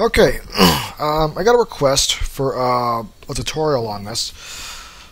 Okay, I got a request for a tutorial on this.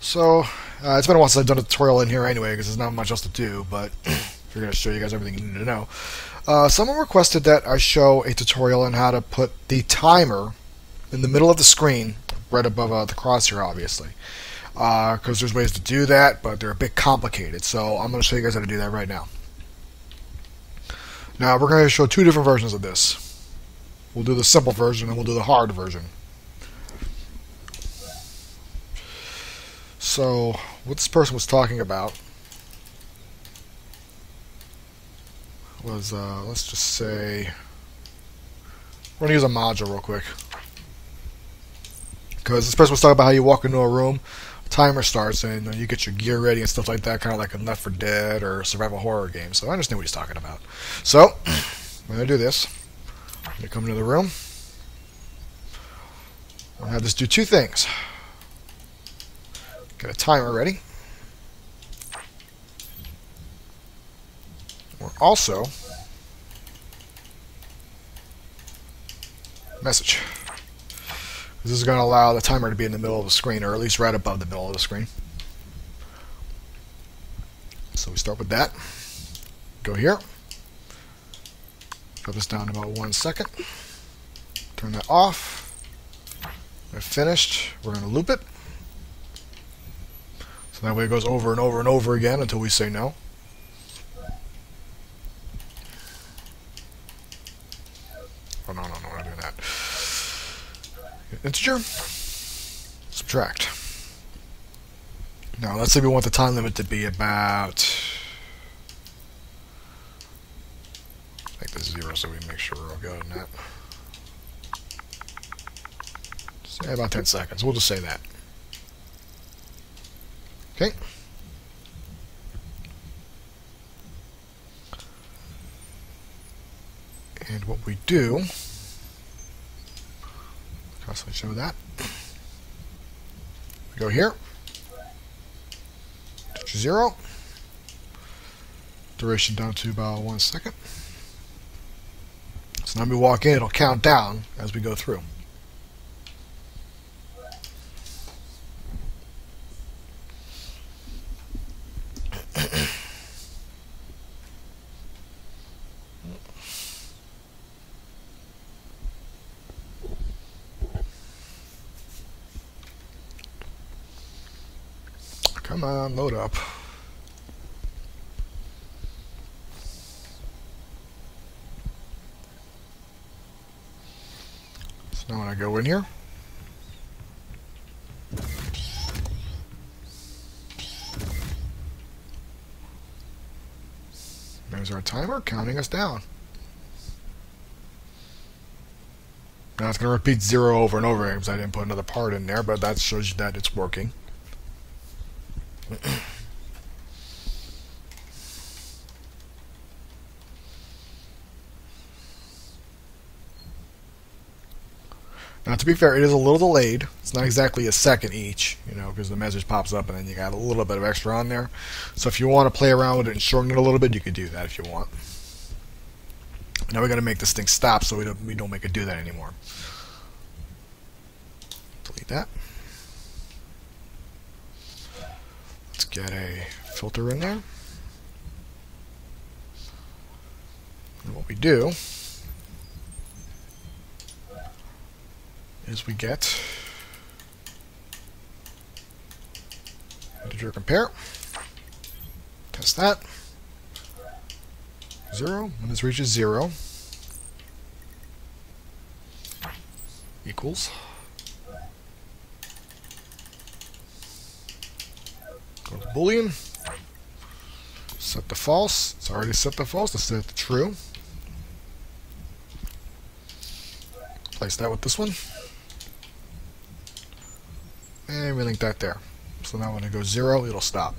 So, it's been a while since I've done a tutorial in here anyway, because there's not much else to do, but we're going to show you guys everything you need to know. Someone requested that I show a tutorial on how to put the timer in the middle of the screen, right above the crosshair, obviously. Because there's ways to do that, but they're a bit complicated, so I'm going to show you guys how to do that right now. Now, we're going to show two different versions of this. We'll do the simple version and we'll do the hard version. So, what this person was talking about was, let's just say, we're going to use a module real quick. Because this person was talking about how you walk into a room, a timer starts, and you get your gear ready and stuff like that, kind of like in Left 4 Dead or a survival horror game. So I understand what he's talking about. So, I'm going to do this. I'm going to come into the room. I'm going to have this do two things. Get a timer ready. We're also message. This is going to allow the timer to be in the middle of the screen, or at least right above the middle of the screen. So we start with that. Go here. Drop this down to about 1 second. Turn that off. When finished, we're going to loop it. So that way it goes over and over and over again until we say no. Oh, no, we're not doing that. Integer. Subtract. Now, let's say we want the time limit to be about... make this 0 so we make sure we're all good on that. Say about 10 seconds. We'll just say that. Okay. And what we do, constantly show that. We go here. 0. Duration down to about 1 second. So now we walk in, it'll count down as we go through. Come on, load up. So now when I go in here, there's our timer counting us down. Now it's going to repeat 0 over and over again because I didn't put another part in there, but that shows you that it's working. Now, to be fair, it is a little delayed. It's not exactly a second each, because the message pops up and then you got a little bit of extra on there. So if you want to play around with it and shorten it a little bit, you can do that if you want. Now we're going to make this thing stop so we don't make it do that anymore. Delete that. Let's get a filter in there. And what we do is we get integer compare, test that, 0, when this reaches 0, equals, go to Boolean, set to false, it's already set to false, let's set it to true, place that with this one, and we link that there. So now when it goes 0, it'll stop.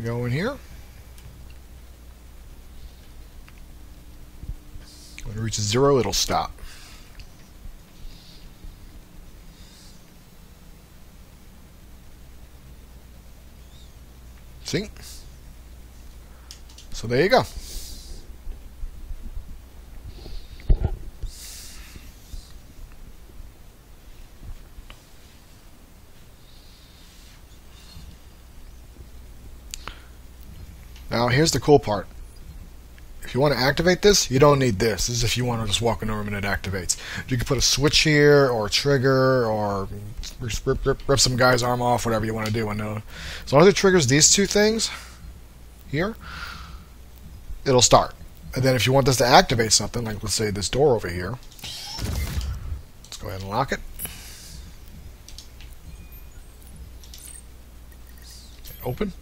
go in here. When it reaches 0, it'll stop. See? So there you go. Now here's the cool part. If you want to activate this, you don't need this. This is if you want to just walk in a room and it activates. You can put a switch here, or a trigger, or rip some guy's arm off, whatever you want to do. As long as it triggers these two things here, it'll start. And then if you want this to activate something, like let's say this door over here, let's go ahead and lock it. Open.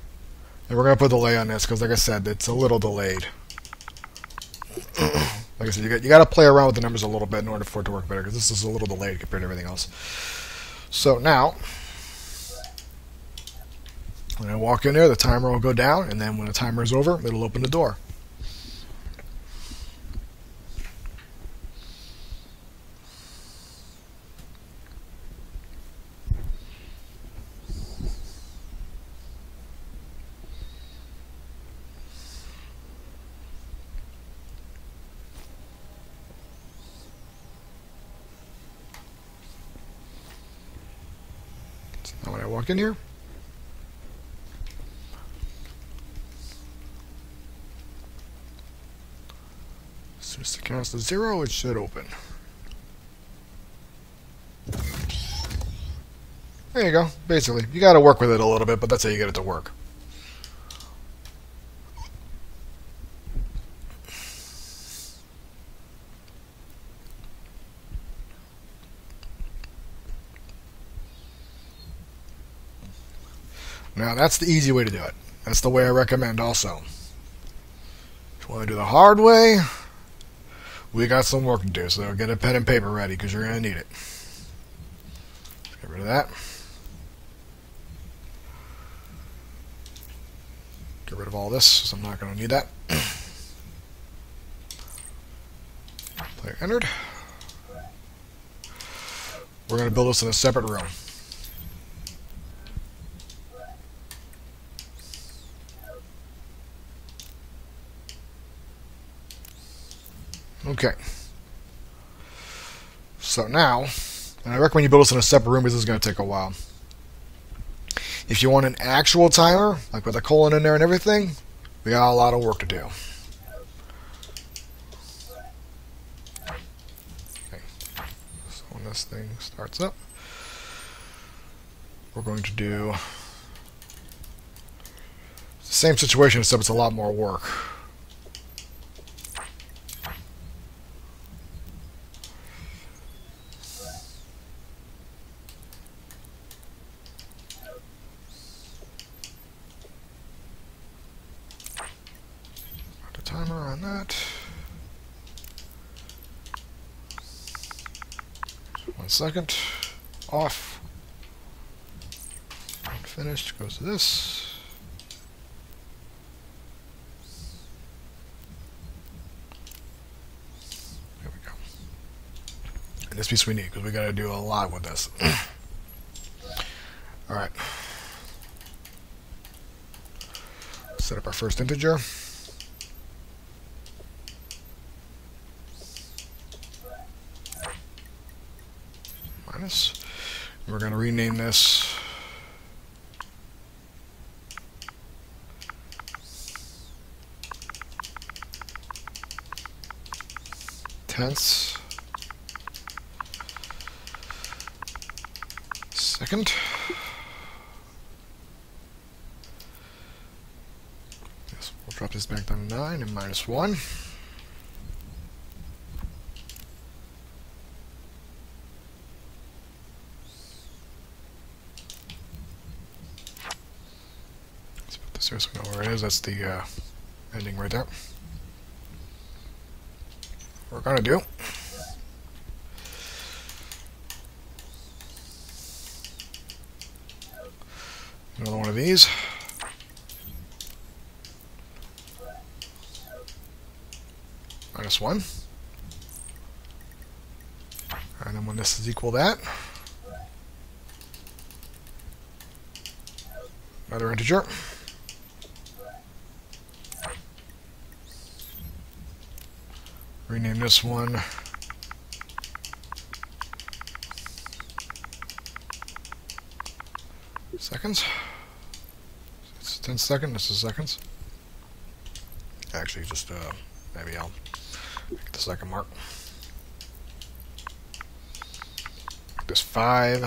And we're going to put a delay on this because, like I said, it's a little delayed. Like I said, you got to play around with the numbers a little bit in order for it to work better, because this is a little delayed compared to everything else. So now, when I walk in there, the timer will go down, and then when the timer is over, it'll open the door. Now when I walk in here, as soon as it counts to 0, it should open. There you go. Basically, you got to work with it a little bit, but that's how you get it to work. Now that's the easy way to do it. That's the way I recommend also. If you want to do the hard way, we got some work to do, so get a pen and paper ready because you're going to need it. Get rid of that. Get rid of all this, so I'm not going to need that. Player entered. We're going to build this in a separate room. Okay. So now, and I recommend you build this in a separate room because this is going to take a while. If you want an actual timer, like with a colon in there and everything, we got a lot of work to do. Okay. So when this thing starts up, we're going to do the same situation, except it's a lot more work. Timer on that. 1 second. Off. Finished. Goes to this. There we go. And this piece we need because we got to do a lot with this. All right. Set up our first integer. We're going to rename this tenths second. Yes, we'll drop this back down to 9 and -1. So we know where it is. That's the ending right there. What we're going to do another one of these. minus 1. And then when this is equal to that, another integer. Rename this one seconds. It's 10 seconds. This is seconds. Actually, just maybe I'll make the second mark. Make this 5.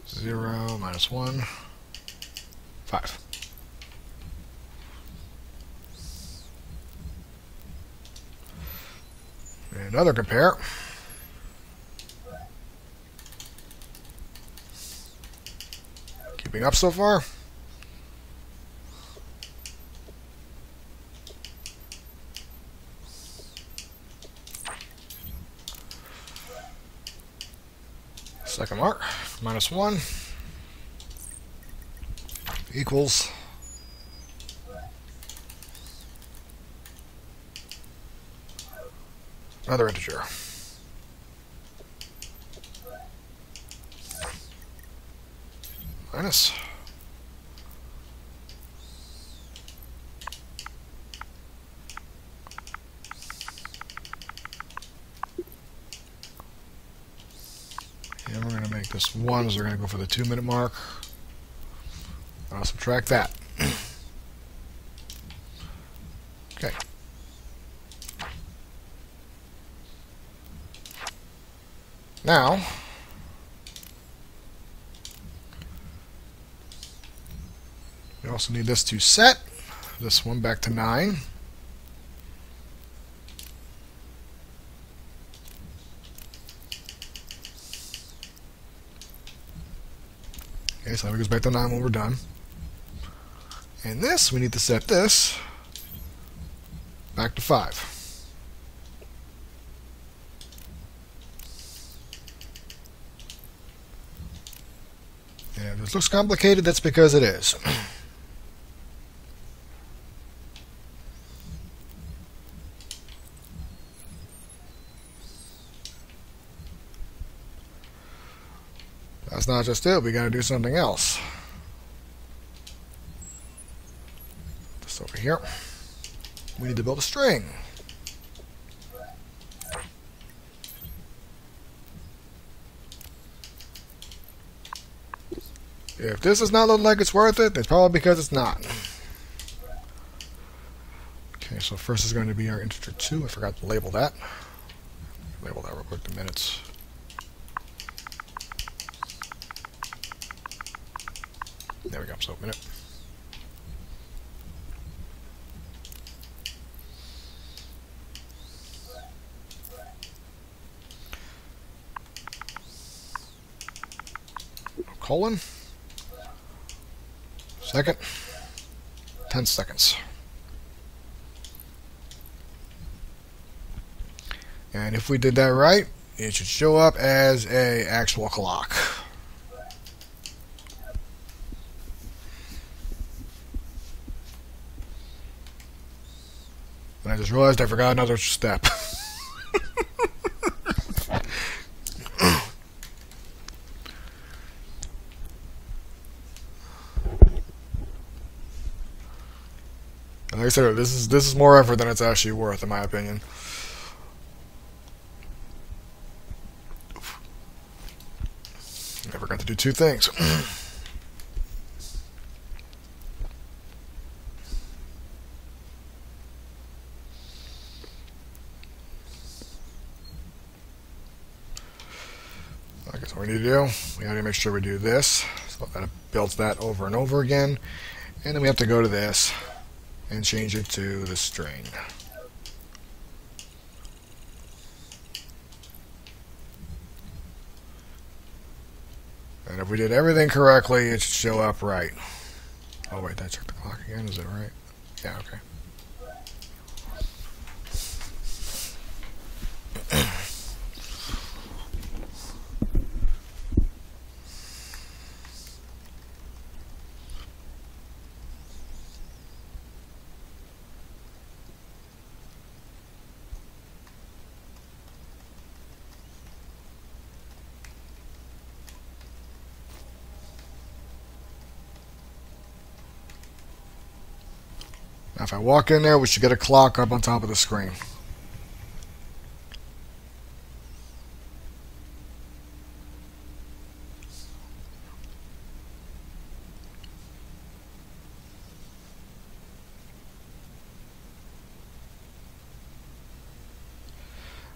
0 minus 1. 5. Another compare. Keeping up so far. Second mark, minus 1 equals another integer. Minus. And we're going to make this 1, so we're going to go for the 2-minute mark. I'll subtract that. Okay. Now, we also need this to set this one back to 9. Okay, so it goes back to 9 when we're done. And this, we need to set this back to 5. And if this looks complicated, that's because it is. That's not just it, we gotta do something else. This over here. We need to build a string. If this does not look like it's worth it, it's probably because it's not. Okay, so first is going to be our integer 2. I forgot to label that. Label that real quick, the minutes. There we go, so minute. Colon. Second. 10 seconds. And if we did that right, it should show up as a actual clock. And I just realized I forgot another step. Like I said, this is more effort than it's actually worth, in my opinion. I forgot to do 2 things. I guess what we need to do, we got to make sure we do this, so that builds that over and over again, and then we have to go to this and change it to the string. And if we did everything correctly, it should show up right. Oh wait, did I check the clock again? Is it right? Yeah, okay. if I walk in there, we should get a clock up on top of the screen.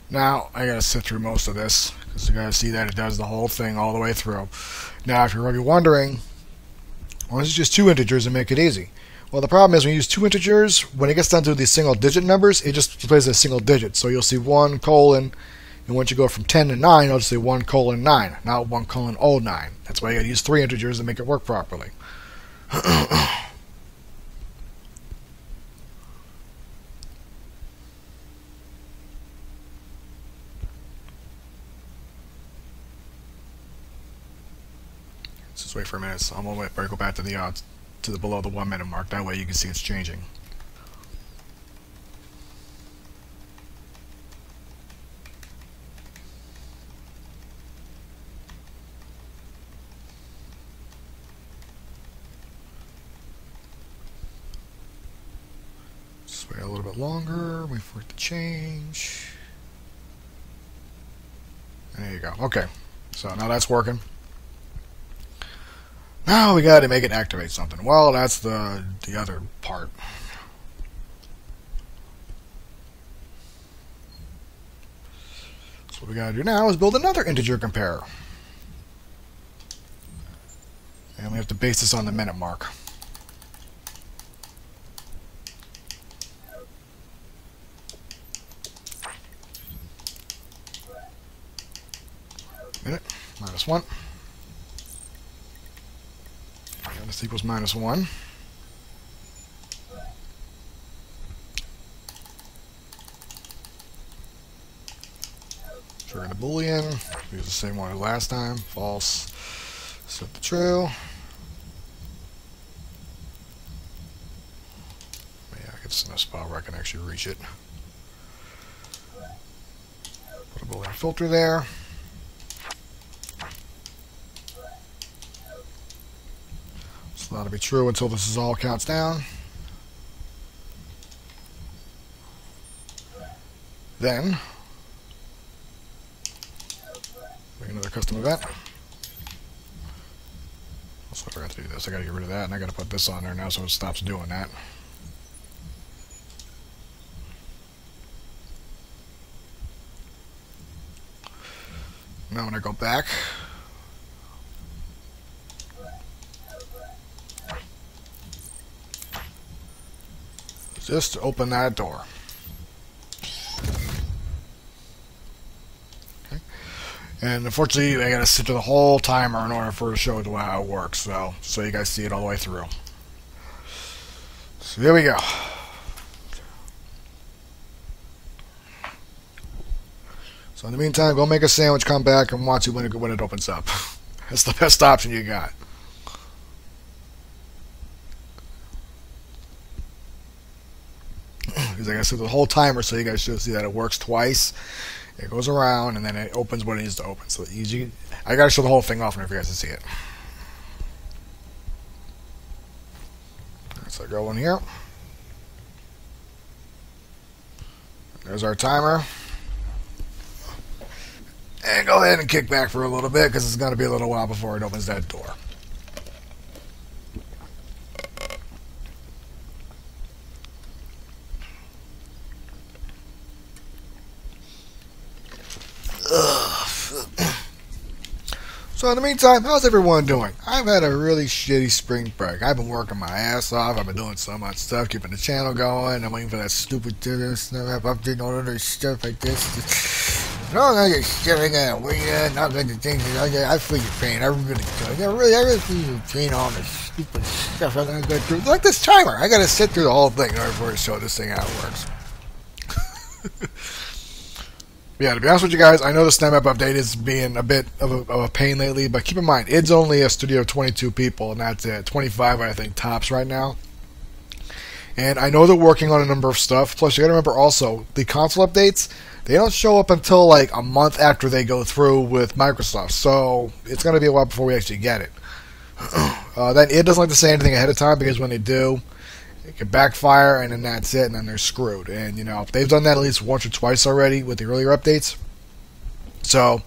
Now, I gotta sit through most of this, because you gotta see that it does the whole thing all the way through. Now, if you're already wondering, why don't you just two integers and make it easy? Well, the problem is when you use two integers, when it gets down to these single digit numbers, it just displays as a single digit. So you'll see 1 colon, and once you go from 10 to 9, it'll just say 1 colon 9, not 1 colon 09. That's why you gotta use three integers to make it work properly. Just wait for a minute. So I'm gonna wait for it to go back to the below the 1 minute mark. That way you can see it's changing. Just wait a little bit longer. Wait for it to change. And there you go. Okay. So now that's working. Now we got to make it activate something. Well, that's the other part. So what we got to do now is build another integer comparer. And we have to base this on the minute mark. Minute minus 1. This equals minus 1. Trigger the boolean. Use the same one as last time. False. Set the true. Yeah, get this in a spot where I can actually reach it. Put a boolean filter there. That'll be true until this is all counts down. Then, make another custom event. Also, I forgot to do this. I gotta get rid of that, and I gotta put this on there now so it stops doing that. Now when I go back, just to open that door. Okay. And unfortunately, I gotta sit through the whole timer in order for it to show how it works. So you guys see it all the way through. So here we go. So in the meantime, go make a sandwich, come back, and watch it when it opens up. That's the best option you got. Because I gotta set the whole timer so you guys should see that it works twice. It goes around and then it opens what it needs to open. So easy. I gotta show the whole thing off in order for you guys to see it. So I go in here. There's our timer. And go ahead and kick back for a little bit because it's gonna be a little while before it opens that door. So in the meantime, how's everyone doing? I've had a really shitty spring break. I've been working my ass off. I've been doing so much stuff, keeping the channel going. I'm waiting for that stupid Snapmap update and all other stuff like this. No, I get shit I gotta wait at, not going to things I feel your pain. I really feel your pain on the stupid stuff I gotta go through. Like this timer. I gotta sit through the whole thing in order for it to show this thing how it works. Yeah, to be honest with you guys, I know the Snapmap update is being a bit of a pain lately, but keep in mind, it's only a studio of 22 people, and that's it. 25, I think, tops right now. And I know they're working on a number of stuff. Plus, you gotta remember also, the console updates, they don't show up until like a month after they go through with Microsoft. So, it's gonna be a while before we actually get it. Then it doesn't like to say anything ahead of time, because when they do, it could backfire, and then that's it, and then they're screwed. And you know, they've done that at least once or twice already with the earlier updates. So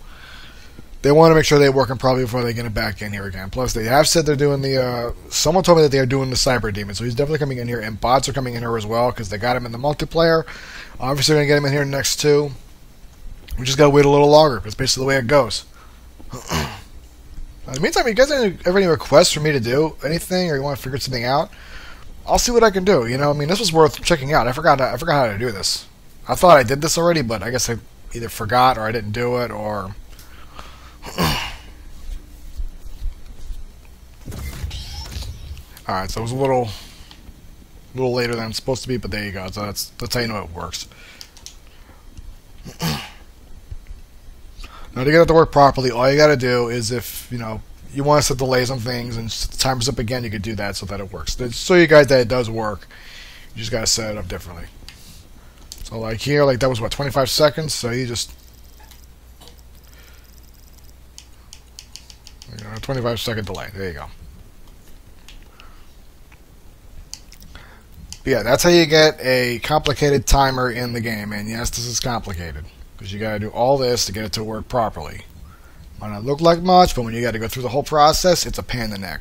they want to make sure they're working properly before they get it back in here again. Plus, they have said they're doing the. Someone told me that they are doing the Cyber Demon, so he's definitely coming in here, and bots are coming in here as well because they got him in the multiplayer. Obviously, they're gonna get him in here next too. We just gotta wait a little longer. That's basically the way it goes. In the meantime, you guys have any requests for me to do anything, or you want to figure something out? I'll see what I can do. You know, I mean, this was worth checking out. I forgot how to do this. I thought I did this already, but I guess I either forgot or I didn't do it, or. All right, so it was a little later than it's supposed to be, but there you go. So that's how you know it works. Now, to get it to work properly, all you got to do is, if you know you want to set delays on things and set the timers up again, you can do that so that it works. To show you guys that it does work, you just got to set it up differently. So, like here, like that was what, 25 seconds. So you just 25-second delay. There you go. But yeah, that's how you get a complicated timer in the game. And yes, this is complicated, because you got to do all this to get it to work properly. Might not look like much, but when you got to go through the whole process, it's a pain in the neck.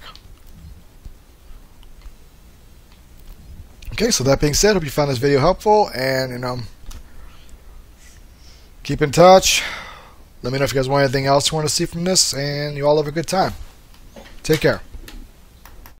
Okay, so that being said, hope you found this video helpful, and you know, keep in touch. Let me know if you guys want anything else you want to see from this, and you all have a good time. Take care.